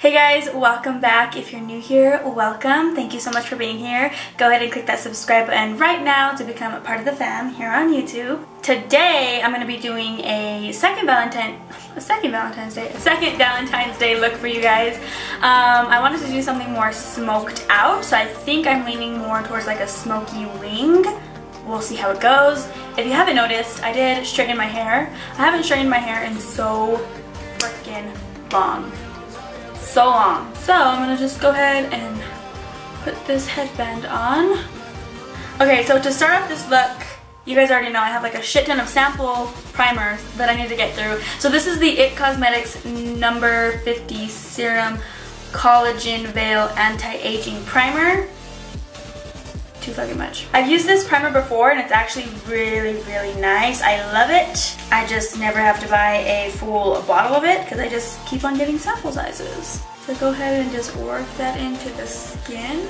Hey guys, welcome back. If you're new here, welcome. Thank you so much for being here. Go ahead and click that subscribe button right now to become a part of the fam here on YouTube. Today, I'm going to be doing a second Valentine's Day look for you guys. I wanted to do something more smoked out, so I think I'm leaning more towards like a smoky wing. We'll see how it goes. If you haven't noticed, I did straighten my hair. I haven't straightened my hair in so freaking long. So long. So I'm gonna just go ahead and put this headband on. Okay, so to start off this look, you guys already know I have like a shit ton of sample primers that I need to get through. So this is the IT Cosmetics number 50 Serum Collagen Veil Anti-Aging Primer. Too fucking much. I've used this primer before and it's actually really nice. I love it. I just never have to buy a full bottle of it because I just keep on getting sample sizes. So go ahead and just work that into the skin.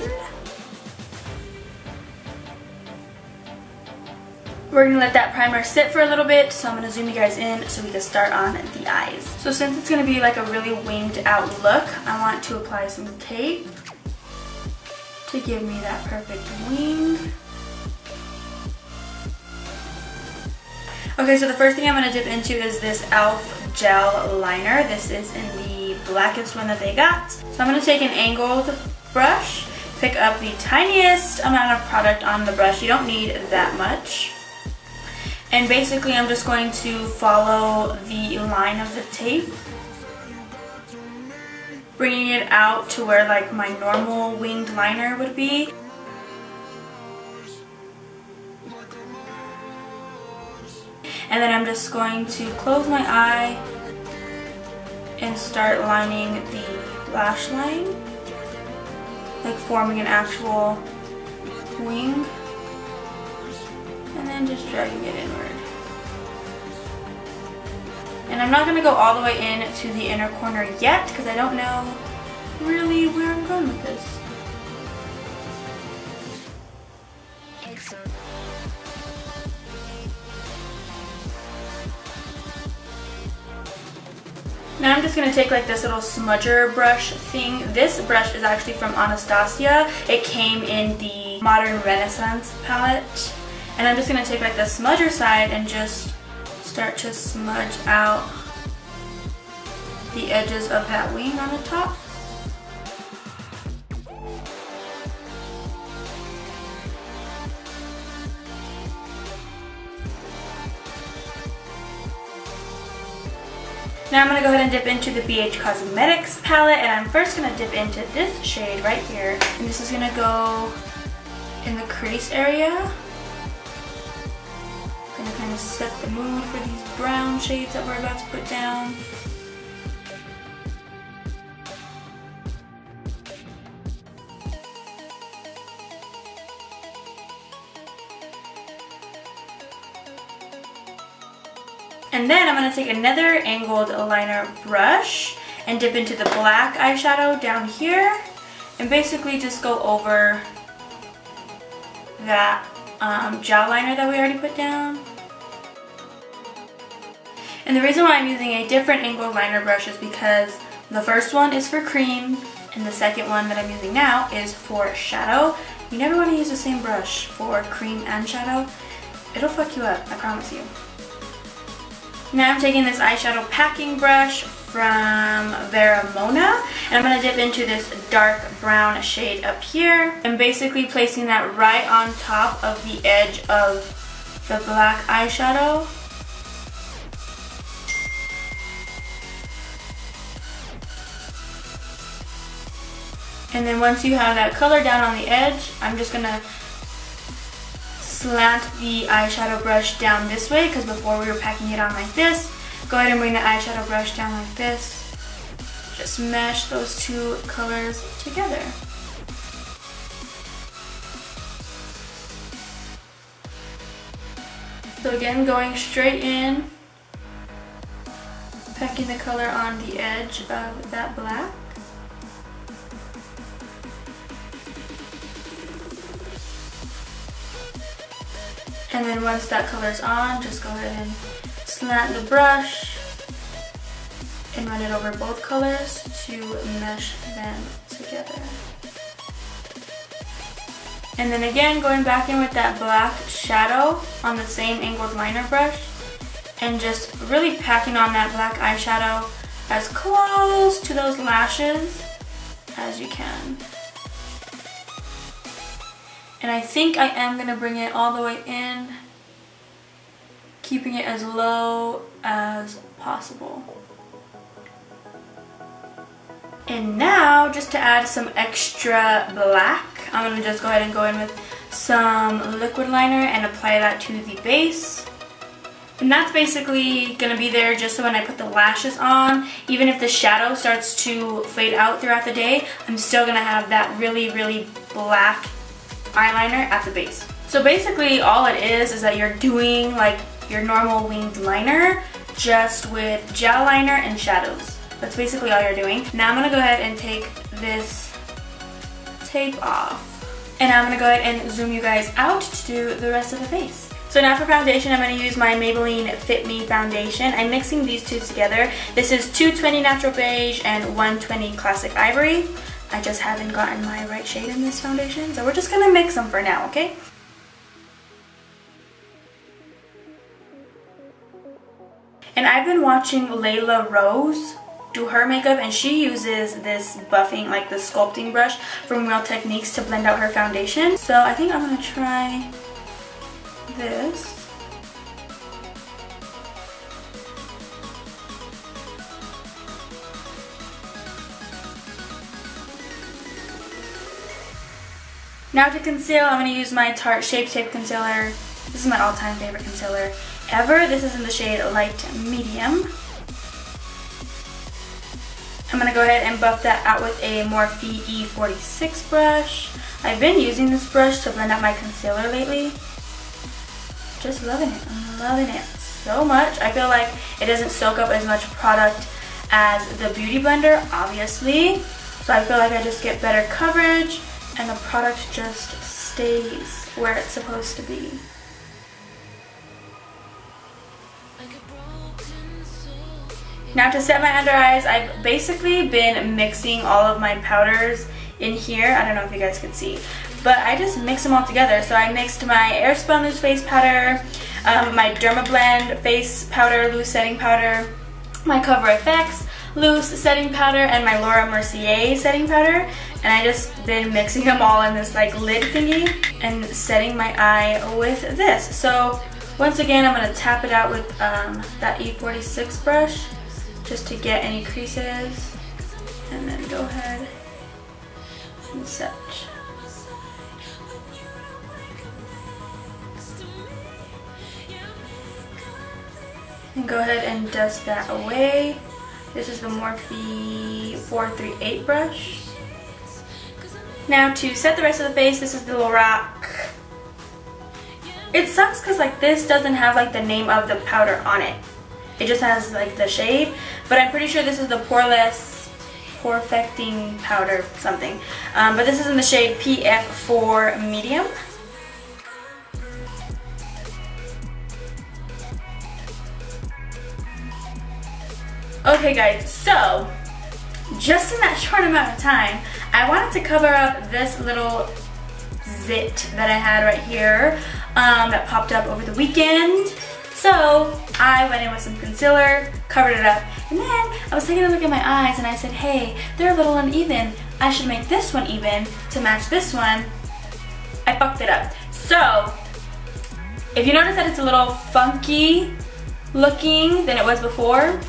We're gonna let that primer sit for a little bit, so I'm gonna zoom you guys in so we can start on the eyes. So since it's gonna be like a really winged out look, I want to apply some tape to give me that perfect wing. Okay, so the first thing I'm going to dip into is this e.l.f. gel liner. This is in the blackest one that they got. So I'm going to take an angled brush, pick up the tiniest amount of product on the brush. You don't need that much. And basically I'm just going to follow the line of the tape, bringing it out to where like my normal winged liner would be. And then I'm just going to close my eye and start lining the lash line, like forming an actual wing, and then just dragging it inward. And I'm not going to go all the way in to the inner corner yet because I don't know really where I'm going with this. Now I'm just going to take like this little smudger brush thing. This brush is actually from Anastasia. It came in the Modern Renaissance palette. And I'm just going to take like the smudger side and just start to smudge out the edges of that wing on the top. Now I'm going to go ahead and dip into the BH Cosmetics palette, and I'm first going to dip into this shade right here. And this is going to go in the crease area. Going to kind of set the mood for these brown shades that we're about to put down. And then I'm going to take another angled liner brush and dip into the black eyeshadow down here and basically just go over that gel liner that we already put down. And the reason why I'm using a different angled liner brush is because the first one is for cream and the second one that I'm using now is for shadow. You never want to use the same brush for cream and shadow. It'll fuck you up, I promise you. Now I'm taking this eyeshadow packing brush from Mona, and I'm going to dip into this dark brown shade up here and basically placing that right on top of the edge of the black eyeshadow. And then once you have that color down on the edge, I'm just going to slant the eyeshadow brush down this way because before we were packing it on like this. Go ahead and bring the eyeshadow brush down like this. Just mesh those two colors together. So again, going straight in, packing the color on the edge of that black. And then once that color's on, just go ahead and slant the brush and run it over both colors to mesh them together. And then again, going back in with that black shadow on the same angled liner brush and just really packing on that black eyeshadow as close to those lashes as you can. And I think I am going to bring it all the way in, keeping it as low as possible. And now, just to add some extra black, I'm going to just go ahead and go in with some liquid liner and apply that to the base. And that's basically going to be there just so when I put the lashes on, even if the shadow starts to fade out throughout the day, I'm still going to have that really, really black eyeliner at the base. So basically all it is that you're doing like your normal winged liner, just with gel liner and shadows. That's basically all you're doing. Now I'm going to go ahead and take this tape off. And I'm going to go ahead and zoom you guys out to do the rest of the face. So now for foundation, I'm going to use my Maybelline Fit Me foundation. I'm mixing these two together. This is 220 Natural Beige and 120 Classic Ivory. I just haven't gotten my right shade in this foundation, so we're just going to mix them for now, okay? And I've been watching Layla Rose do her makeup, and she uses this buffing, like the sculpting brush from Real Techniques to blend out her foundation. So I think I'm going to try this. Now to conceal, I'm going to use my Tarte Shape Tape Concealer. This is my all-time favorite concealer ever. This is in the shade Light Medium. I'm going to go ahead and buff that out with a Morphe E46 brush. I've been using this brush to blend out my concealer lately. Just loving it. I'm loving it so much. I feel like it doesn't soak up as much product as the Beauty Blender, obviously. So I feel like I just get better coverage and the product just stays where it's supposed to be. Now to set my under eyes, I've basically been mixing all of my powders in here. I don't know if you guys can see, but I just mix them all together. So I mixed my Airspun loose face powder, my DermaBlend face powder, loose setting powder, my Cover FX loose setting powder, and my Laura Mercier setting powder. And I just been mixing them all in this like lid thingy and setting my eye with this. So once again, I'm going to tap it out with that E46 brush, just to get any creases, and then go ahead and set. And go ahead and dust that away. This is the Morphe 438 brush. Now to set the rest of the face, this is the Lorac. It sucks because like this doesn't have like the name of the powder on it. It just has like the shade, but I'm pretty sure this is the Poreless Perfecting Powder something. But this is in the shade PF4 Medium. Okay guys, so just in that short amount of time, I wanted to cover up this little zit that I had right here that popped up over the weekend. So I went in with some concealer, covered it up, and then I was taking a look at my eyes and I said, hey, they're a little uneven. I should make this one even to match this one. I fucked it up. So if you notice that it's a little funky looking than it was before,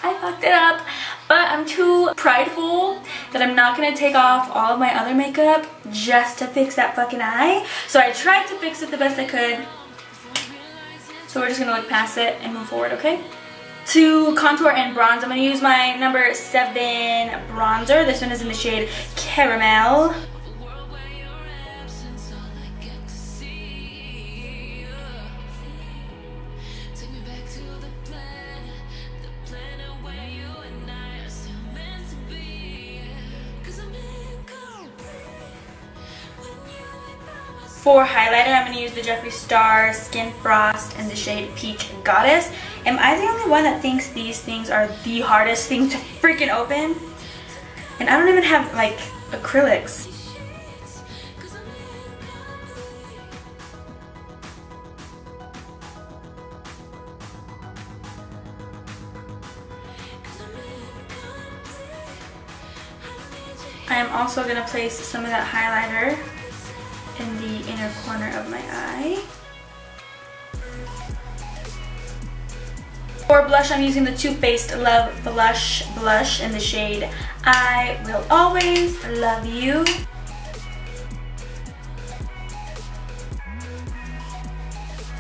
I fucked it up. But I'm too prideful that I'm not going to take off all of my other makeup just to fix that fucking eye. So I tried to fix it the best I could. So we're just going to look past it and move forward, okay? To contour and bronze, I'm going to use my number 7 bronzer. This one is in the shade Caramel. For highlighter, I'm going to use the Jeffree Star Skin Frost in the shade Peach Goddess. Am I the only one that thinks these things are the hardest thing to freaking open? And I don't even have like acrylics. I am also going to place some of that highlighter in the inner corner of my eye. For blush, I'm using the Too Faced Love Blush in the shade I Will Always Love You.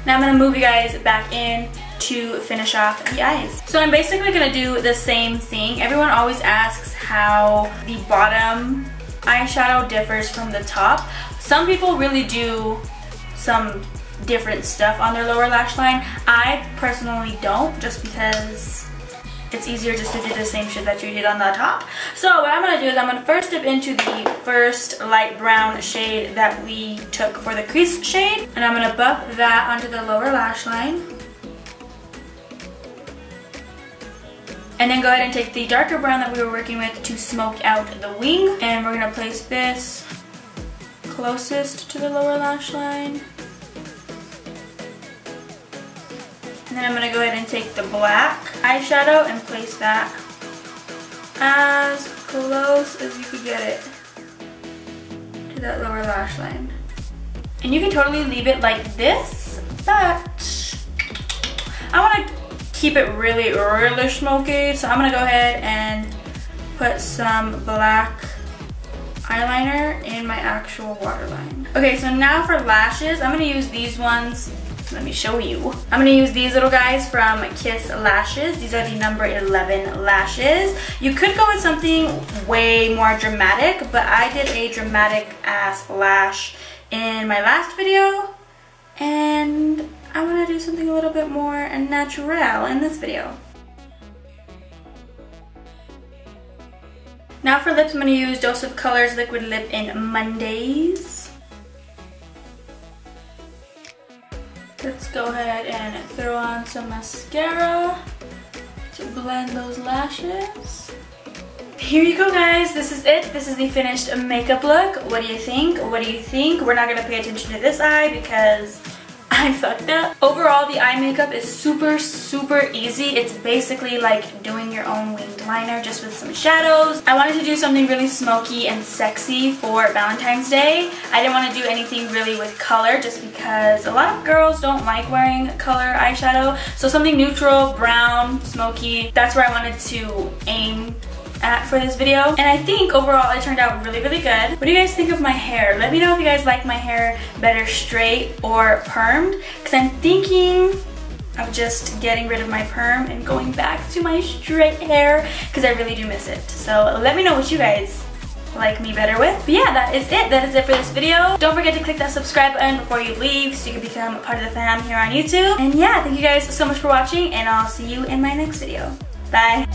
Now I'm going to move you guys back in to finish off the eyes. So I'm basically going to do the same thing. Everyone always asks how the bottom eyeshadow differs from the top. Some people really do some different stuff on their lower lash line. I personally don't, just because it's easier just to do the same shit that you did on the top. So what I'm going to do is I'm going to first dip into the first light brown shade that we took for the crease shade, and I'm going to buff that onto the lower lash line. And then go ahead and take the darker brown that we were working with to smoke out the wing, and we're going to place this closest to the lower lash line. And then I'm going to go ahead and take the black eyeshadow and place that as close as you could get it to that lower lash line. And you can totally leave it like this, but I want to keep it really, really smoky. So I'm going to go ahead and put some black eyeliner in my actual waterline. Okay, so now for lashes, I'm going to use these ones. Let me show you. I'm gonna use these little guys from Kiss Lashes. These are the number 11 lashes. You could go with something way more dramatic, but I did a dramatic ass lash in my last video, and I wanna do something a little bit more natural in this video. Now for lips, I'm gonna use Dose of Colors Liquid Lip in Mondaze. Let's go ahead and throw on some mascara to blend those lashes. Here you go, guys. This is it. This is the finished makeup look. What do you think? What do you think? We're not going to pay attention to this eye because I fucked up. Overall, the eye makeup is super, super easy. It's basically like doing your own winged liner just with some shadows. I wanted to do something really smoky and sexy for Valentine's Day. I didn't want to do anything really with color just because a lot of girls don't like wearing color eyeshadow. So something neutral, brown, smoky, that's where I wanted to aim at for this video. And I think overall it turned out really, really good. What do you guys think of my hair? Let me know if you guys like my hair better straight or permed, because I'm thinking of just getting rid of my perm and going back to my straight hair because I really do miss it. So let me know what you guys like me better with. But yeah, that is it. That is it for this video. Don't forget to click that subscribe button before you leave so you can become a part of the fam here on YouTube. And yeah, thank you guys so much for watching, and I'll see you in my next video. Bye.